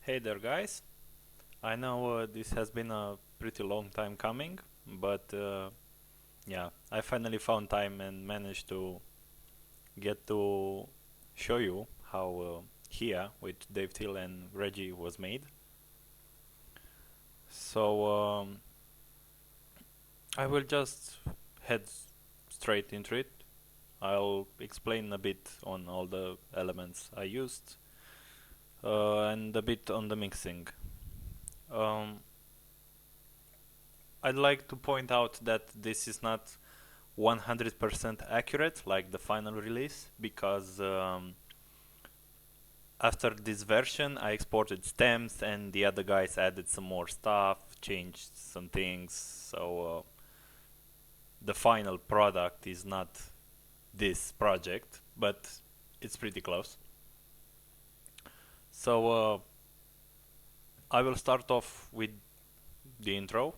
Hey there, guys. I know this has been a pretty long time coming, but yeah, I finally found time and managed to get to show you how HIYA with Dave Till and Regi was made. So I will just head straight into it. I'll explain a bit on all the elements I used and a bit on the mixing. Um, I'd like to point out that this is not 100% accurate like the final release because after this version I exported stems and the other guys added some more stuff, changed some things, so the final product is not this project, but it's pretty close. So I will start off with the intro.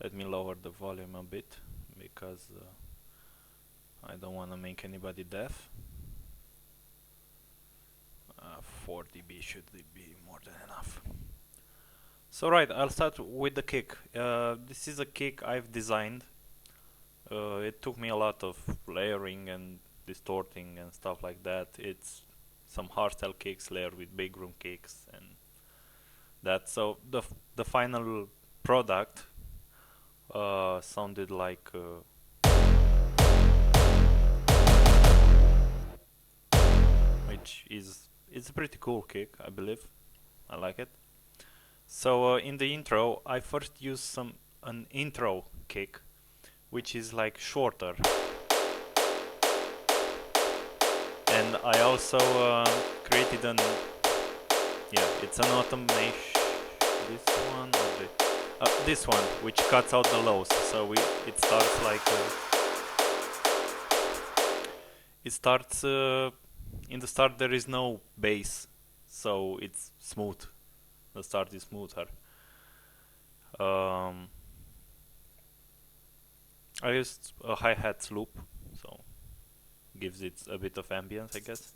Let me lower the volume a bit because I don't want to make anybody deaf. 4 dB should be more than enough. So right, I'll start with the kick. This is a kick I've designed. It took me a lot of layering and distorting and stuff like that. It's some hardstyle kicks layered with big room kicks and that. So the final product sounded like which is it's a pretty cool kick, I believe. I like it. So in the intro, I first used an intro kick, which is like shorter, and I also created an it's an automation. This one or this one, which cuts out the lows. So it starts like it starts in the start there is no bass, so it's smooth. The start is smoother. I used a hi-hat loop, so gives it a bit of ambience, I guess.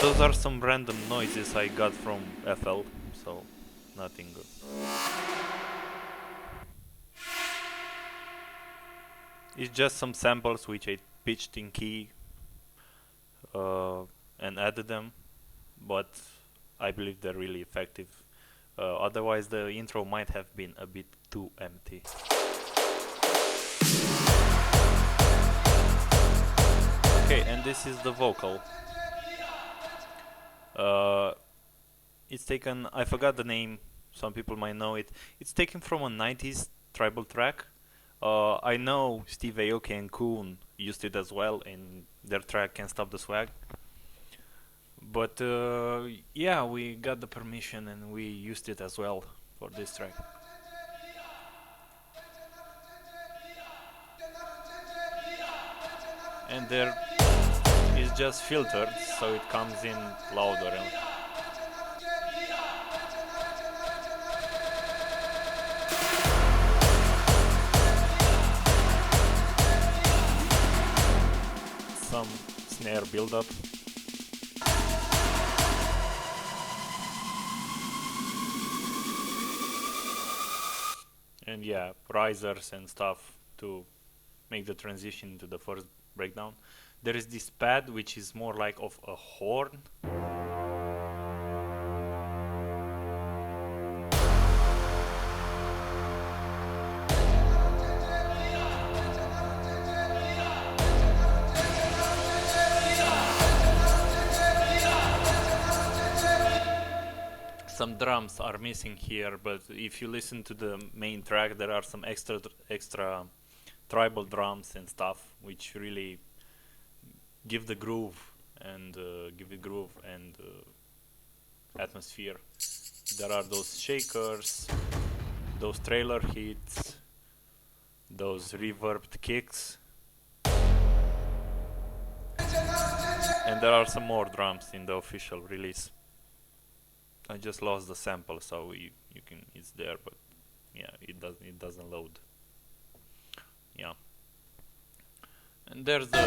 Those are some random noises I got from FL, so nothing good. It's just some samples which I pitched in key and added them, but I believe they're really effective. Otherwise the intro might have been a bit too empty. Okay, and this is the vocal. It's taken, I forgot the name, some people might know it. It's taken from a 90s tribal track. I know Steve Aoki and Koon used it as well in their track Can't Stop the Swag. But yeah, we got the permission and we used it as well for this track. And there is just filtered, so it comes in louder. Some snare build-up. And yeah, risers and stuff to make the transition to the first breakdown. There is this pad which is more like of a horn. Some drums are missing here, but if you listen to the main track, there are some extra tribal drums and stuff, which really give the groove and atmosphere. There are those shakers, those trailer hits, those reverbed kicks, and there are some more drums in the official release. I just lost the sample, so you can, it's there, but yeah, it doesn't load. Yeah, and there's the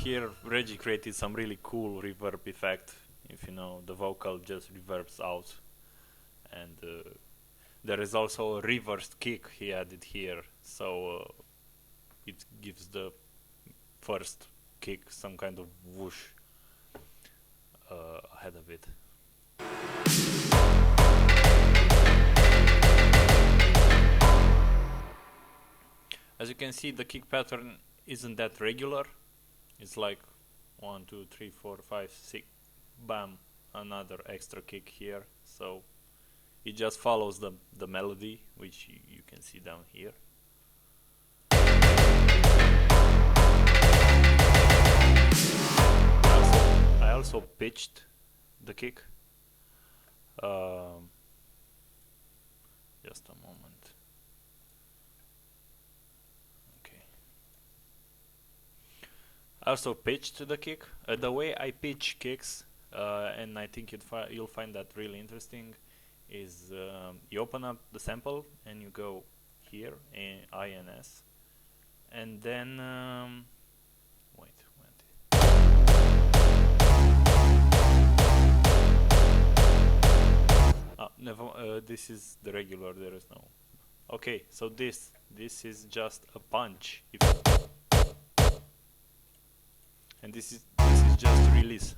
here Regi created some really cool reverb effect. If you know, the vocal just reverbs out, and there is also a reversed kick he added here, so it gives the first kick some kind of whoosh ahead of it. As you can see, the kick pattern isn't that regular. It's like 1, 2, 3, 4, 5, 6, bam, another extra kick here. So it just follows the melody, which you can see down here. I also pitched the kick. Just a moment. I also pitched the kick. The way I pitch kicks, and I think you'll find that really interesting, is you open up the sample and you go here, INS, and then wait. Never. This is the regular. There is no. Okay, so this is just a punch. And this is just release.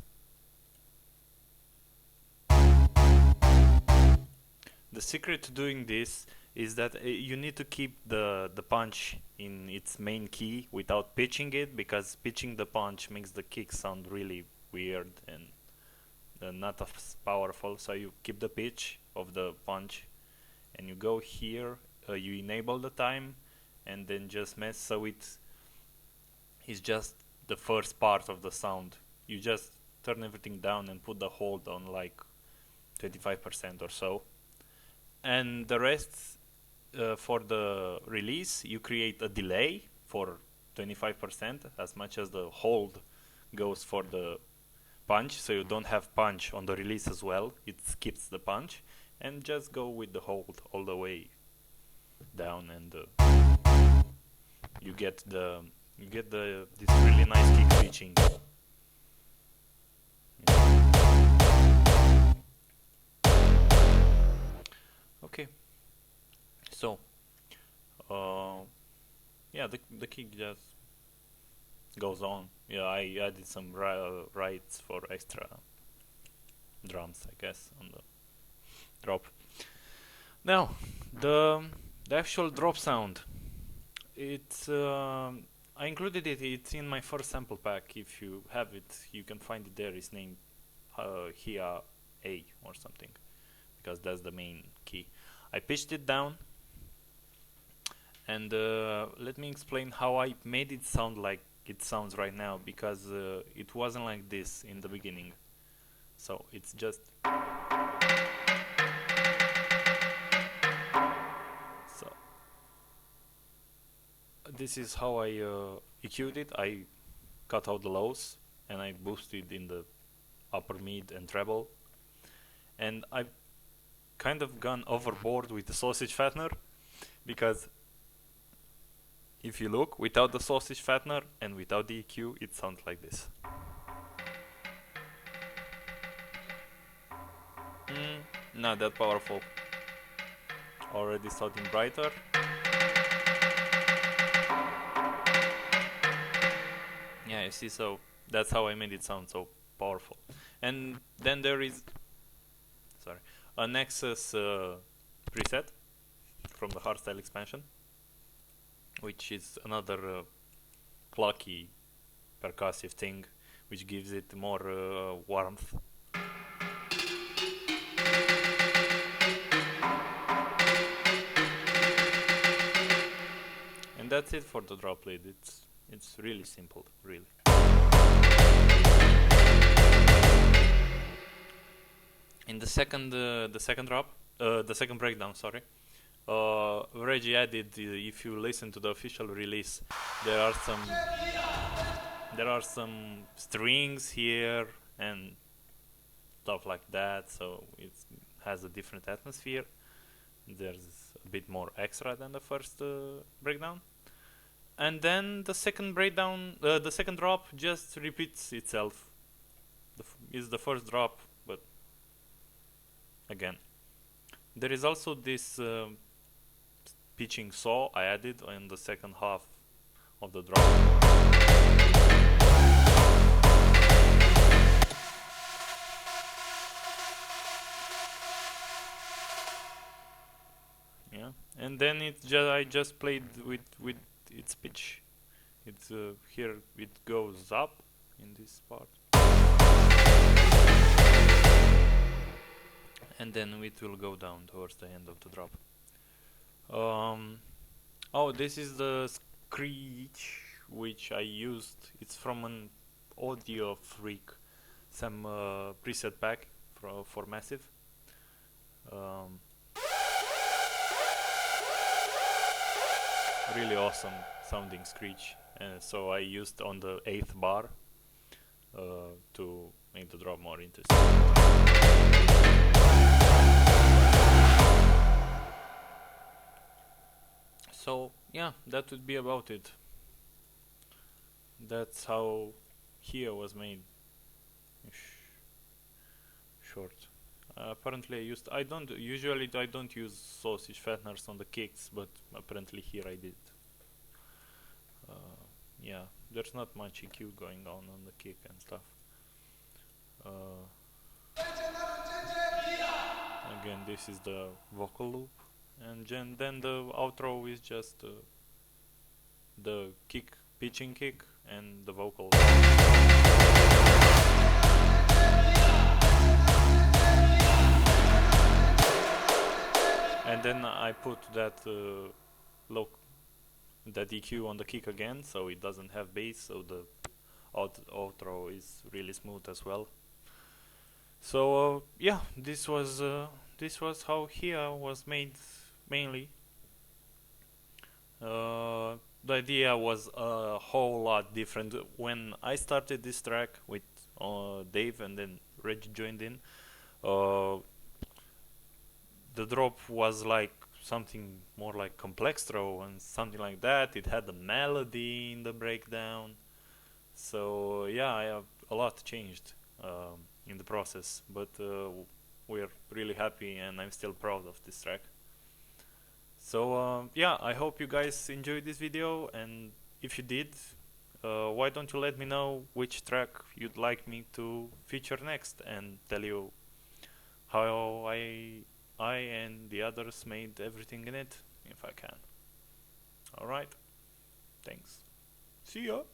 The secret to doing this is that you need to keep the punch in its main key without pitching it, because pitching the punch makes the kick sound really weird and not as powerful. So you keep the pitch of the punch and you go here, you enable the time, and then just mess so it's just the first part of the sound. You just turn everything down and put the hold on like 25% or so, and the rest for the release you create a delay for 25%, as much as the hold goes for the punch, so you don't have punch on the release as well. It skips the punch, and just go with the hold all the way down, and you get this really nice kick pitching. Okay, so yeah, the kick just goes on. Yeah, I added some rights for extra drums, I guess, on the drop. Now the actual drop sound, it's I included it. It's in my first sample pack. If you have it, you can find it there. It's named HIYA A or something, because that's the main key. I pitched it down, and let me explain how I made it sound like it sounds right now, because it wasn't like this in the beginning. So it's just this is how I EQ'd it. I cut out the lows and I boosted in the upper mid and treble, and I've kind of gone overboard with the sausage fattener, because if you look, without the sausage fattener and without the EQ, it sounds like this. Not that powerful. Already sounding brighter. Yeah, you see, so that's how I made it sound so powerful. And then there is a Nexus preset from the hardstyle expansion, which is another plucky percussive thing, which gives it more warmth. And that's it for the drop lead. It's really simple, really. In the second drop, the second breakdown, sorry, Regi added, if you listen to the official release, there are some strings here and stuff like that, so it has a different atmosphere. There's a bit more extra than the first breakdown. And then the second breakdown, the second drop just repeats itself. Is the first drop, but again. There is also this pitching saw I added in the second half of the drop. Yeah, and then I just played with its pitch. It's here it goes up in this part, and then it will go down towards the end of the drop. Oh, this is the screech which I used. It's from an Audio Freak, some preset pack for Massive. Really awesome sounding screech. So I used on the 8th bar to make the drop more interesting. So yeah, that would be about it. That's how HIYA was made. Short. Apparently I don't use sausage fatteners on the kicks, but apparently here I did. Yeah, there's not much EQ going on the kick and stuff. Again, this is the vocal loop, and then the outro is just the kick, pitching kick, and the vocal. And then I put that that EQ on the kick again, so it doesn't have bass, so the outro is really smooth as well. So yeah, this was how HIYA was made mainly. The idea was a whole lot different when I started this track with Dave, and then Regi joined in. The drop was like something more like complextro and something like that. It had a melody in the breakdown. So yeah, a lot changed in the process, but we're really happy, and I'm still proud of this track. So yeah, I hope you guys enjoyed this video, and if you did, why don't you let me know which track you'd like me to feature next, and tell you how I and the others made everything in it, if I can. Alright, thanks. See ya!